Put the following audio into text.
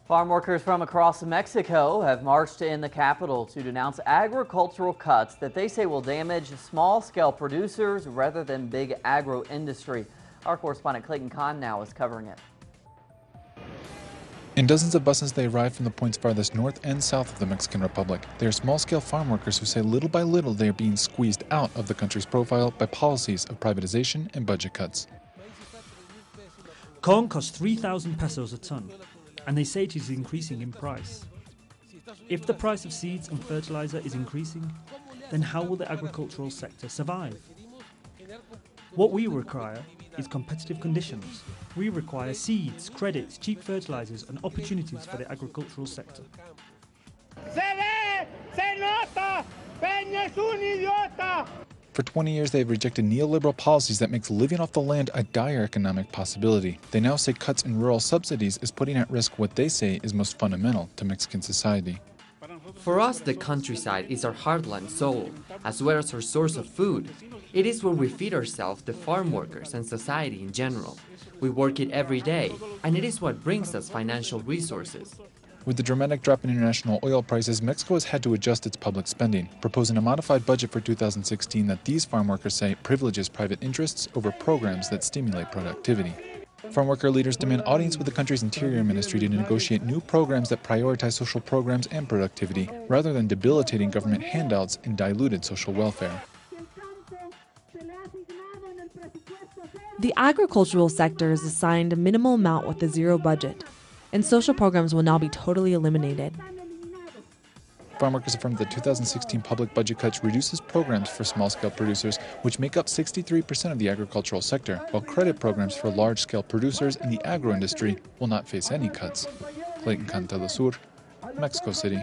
Farm workers from across Mexico have marched in the capital to denounce agricultural cuts that they say will damage small-scale producers rather than big agro-industry. Our correspondent Clayton Kahn now is covering it. In dozens of buses, they arrive from the points farthest north and south of the Mexican Republic. They are small-scale farm workers who say little by little they are being squeezed out of the country's profile by policies of privatization and budget cuts. Corn costs 3,000 pesos a ton, and they say it is increasing in price. If the price of seeds and fertilizer is increasing, then how will the agricultural sector survive? What we require is competitive conditions. We require seeds, credits, cheap fertilizers and opportunities for the agricultural sector. For 20 years, they have rejected neoliberal policies that makes living off the land a dire economic possibility. They now say cuts in rural subsidies is putting at risk what they say is most fundamental to Mexican society. For us, the countryside is our heartland soul, as well as our source of food. It is where we feed ourselves, the farm workers, and society in general. We work it every day, and it is what brings us financial resources. With the dramatic drop in international oil prices, Mexico has had to adjust its public spending, proposing a modified budget for 2016 that these farm workers say privileges private interests over programs that stimulate productivity. Farm worker leaders demand audience with the country's interior ministry to negotiate new programs that prioritize social programs and productivity, rather than debilitating government handouts and diluted social welfare. The agricultural sector is assigned a minimal amount with a zero budget, and social programs will now be totally eliminated. Farm workers affirmed that the 2016 public budget cuts reduces programs for small-scale producers, which make up 63% of the agricultural sector, while credit programs for large-scale producers in the agro-industry will not face any cuts. Clayton Kahn, Telesur, Mexico City.